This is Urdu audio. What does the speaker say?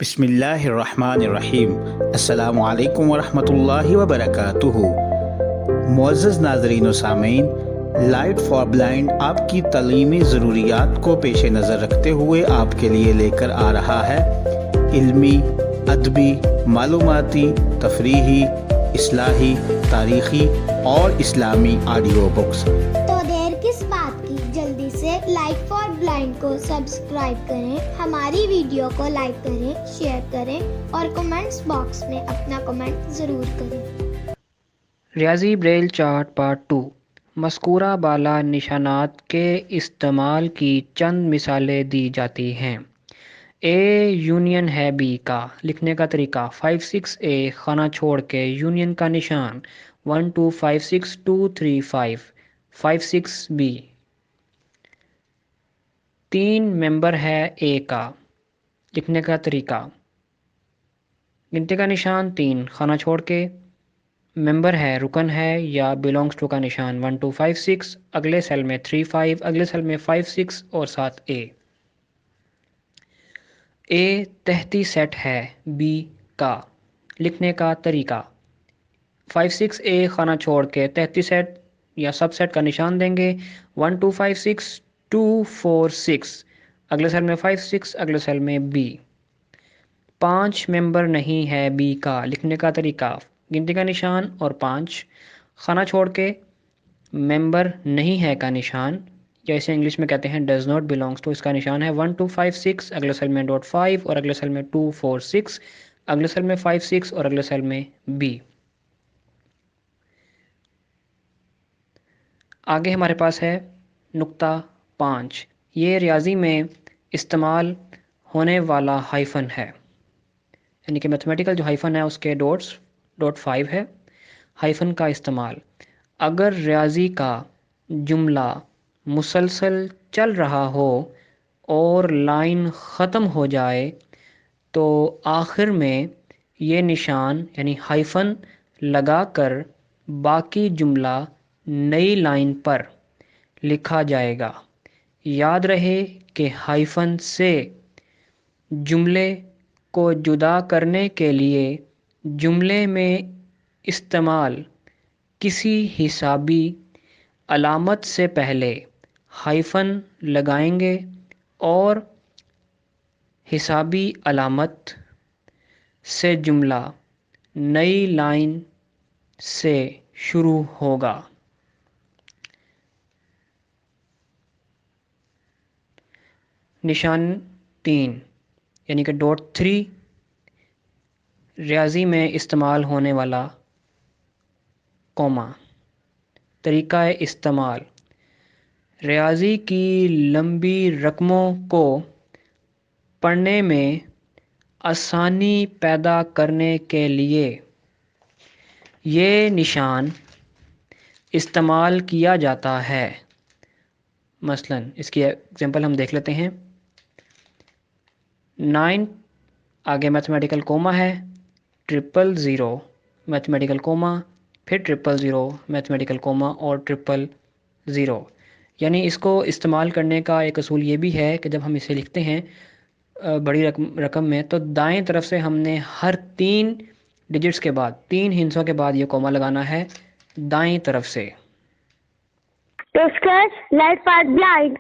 بسم اللہ الرحمن الرحیم۔ السلام علیکم ورحمۃ اللہ وبرکاتہ۔ معزز ناظرین و سامعین، لائٹ فار بلائنڈ آپ کی تعلیمی ضروریات کو پیش نظر رکھتے ہوئے آپ کے لیے لے کر آ رہا ہے علمی، ادبی، معلوماتی، تفریحی، اصلاحی، تاریخی اور اسلامی آڈیو بکس۔ تو دیر کس بات کی، جلدی سے لائٹ فار بلائنڈ کو سبسکرائب کریں، ہماری ویڈیو کو لائک کریں، شیئر کریں اور کمنٹس باکس میں اپنا کمنٹ ضرور کریں۔ ریاضی بریل چارٹ پارٹ 2۔ مذکورہ بالا نشانات کے استعمال کی چند مثالیں دی جاتی ہیں۔ اے یونین ہے بی کا۔ لکھنے کا طریقہ 56A خانہ چھوڑ کے یونین کا نشان 1 2 5 6 2 3 5 56B۔ 3 ممبر ہے اے کا۔ لکھنے کا طریقہ گنتی کا نشان 3 خانہ چھوڑ کے، ممبر ہے رکن ہے یا بلونگس ٹو کا نشان 1 2 5 6، اگلے سیل میں 3 5، اگلے سیل میں 5 6 اور ساتھ اے تحتی سیٹ ہے بی کا۔ لکھنے کا طریقہ 56A خانہ چھوڑ کے تحتی سیٹ یا سب سیٹ کا نشان دیں گے 1 2 5 6 2 4 6، اگلے سیل میں 5 6، اگلے سیل میں بی۔ 5 ممبر نہیں ہے بی کا۔ لکھنے کا طریقہ گنتی کا نشان اور 5 خانہ چھوڑ کے ممبر نہیں ہے کا نشان، یا اسے انگلش میں کہتے ہیں ڈز ناٹ بلونگس ٹو، اس کا نشان ہے 1 2 5 6، اگلے سیل میں .5 اور اگلے سیل میں 2 4 6، اگلے سیل میں 5 6 اور اگلے سیل میں بی۔ آگے ہمارے پاس ہے نقطہ 5۔ یہ ریاضی میں استعمال ہونے والا ہائفن ہے، یعنی کہ میتھمیٹیکل جو ہائفن ہے اس کے .5 ہے۔ ہائفن کا استعمال اگر ریاضی کا جملہ مسلسل چل رہا ہو اور لائن ختم ہو جائے تو آخر میں یہ نشان یعنی ہائفن لگا کر باقی جملہ نئی لائن پر لکھا جائے گا۔ یاد رہے کہ ہائفن سے جملے کو جدا کرنے کے لیے جملے میں استعمال کسی حسابی علامت سے پہلے ہائفن لگائیں گے اور حسابی علامت سے جملہ نئی لائن سے شروع ہوگا۔ نشان 3 یعنی کہ .3 ریاضی میں استعمال ہونے والا کوما۔ طریقہ استعمال ریاضی کی لمبی رقموں کو پڑھنے میں آسانی پیدا کرنے کے لیے یہ نشان استعمال کیا جاتا ہے۔ مثلا اس کی ایگزامپل ہم دیکھ لیتے ہیں۔ 9 آگے میتھمیٹیکل کوما ہے، 000 میتھمیٹیکل کوما، پھر 000 میتھمیٹیکل کوما اور 000۔ یعنی اس کو استعمال کرنے کا ایک اصول یہ بھی ہے کہ جب ہم اسے لکھتے ہیں بڑی رقم میں تو دائیں طرف سے ہم نے ہر 3 ڈیجٹس کے بعد 3 ہندسوں کے بعد یہ کوما لگانا ہے دائیں طرف سے۔ Light for blind